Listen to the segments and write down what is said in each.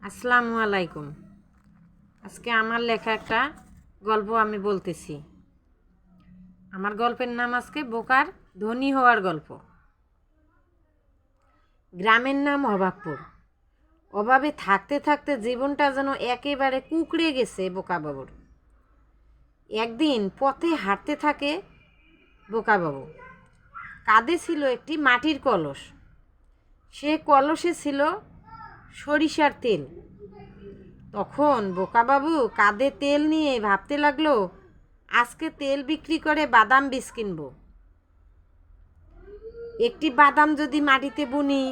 আসসালামু আলাইকুম। আজকে আমার লেখা একটা গল্প আমি বলতেছি। আমার গল্পের নাম আজকে বোকার ধনী হওয়ার গল্প। গ্রামের নাম অভাবপুর। অভাবে থাকতে থাকতে জীবনটা যেন একেবারে কুঁকড়ে গেছে বোকাবাবুর। একদিন পথে হাঁটতে থাকে বোকাবাবু। কাঁধে ছিল একটি মাটির কলস। সে কলসে ছিল সরিষার তেল। তখন বোকাবাবু কাঁধে তেল নিয়ে ভাবতে লাগলো, আজকে তেল বিক্রি করে বাদাম বীজ কিনবো। একটি বাদাম যদি মাটিতে বুনি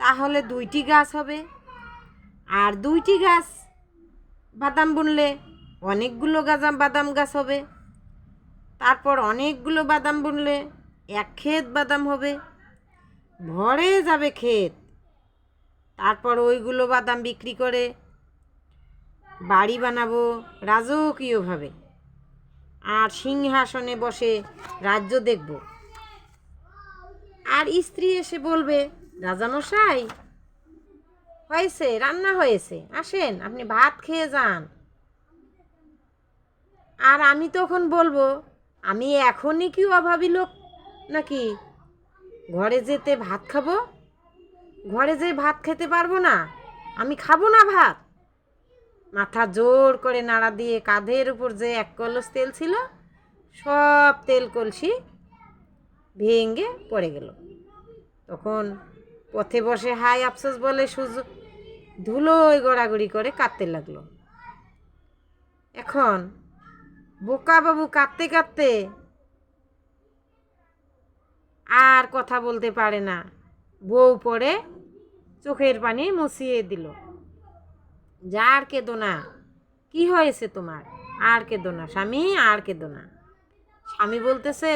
তাহলে 2টি গাছ হবে, আর 2টি গাছ বাদাম বুনলে অনেকগুলো বাদাম গাছ হবে। তারপর অনেকগুলো বাদাম বুনলে 1 ক্ষেত বাদাম হবে, ভরে যাবে ক্ষেত। তারপর ওইগুলো বাদাম বিক্রি করে বাড়ি বানাবো রাজকীয়ভাবে, আর সিংহাসনে বসে রাজ্য দেখব। আর স্ত্রী এসে বলবে, রাজামশাই হয়েছে, রান্না হয়েছে, আসেন আপনি ভাত খেয়ে যান। আর আমি তখন বলবো, আমি এখনই কি অভাবী লোক নাকি ঘরে যেতে ভাত খাবো? ঘরে যেয়ে ভাত খেতে পারবো না, আমি খাবো না ভাত। মাথা জোর করে নাড়া দিয়ে কাঁধের উপর যে 1 কলস তেল ছিল, সব তেল কলসি ভেঙে পড়ে গেল। তখন পথে বসে হাই আফসোস বলে সুযোগ ধুলোয় গড়াগড়ি করে কাঁদতে লাগলো। এখন বোকাবাবু কাঁদতে কাঁদতে আর কথা বলতে পারে না। বউ পড়ে চোখের পানি মুছিয়ে দিল। যা আর কেঁদো না, কি হয়েছে তোমার? আর কেঁদো না স্বামী, আর কেঁদো না। স্বামী বলতেছে,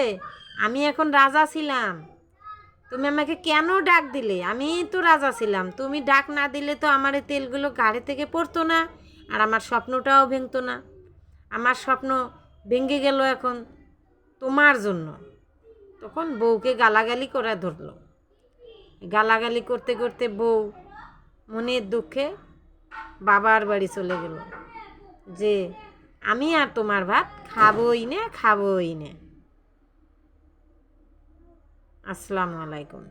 আমি এখন রাজা ছিলাম, তুমি আমাকে কেন ডাক দিলে? আমি তো রাজা ছিলাম, তুমি ডাক না দিলে তো আমার এই তেলগুলো গাড়ি থেকে পড়তো না, আর আমার স্বপ্নটাও ভেঙতো না। আমার স্বপ্ন ভেঙে গেল এখন তোমার জন্য। তখন বউকে গালাগালি করা ধরলো। গালাগালি করতে করতে বউ মনের দুঃখে বাবার বাড়ি চলে গেল, যে আমি আর তোমার ভাত খাবই না, খাবই না। আসসালামু আলাইকুম।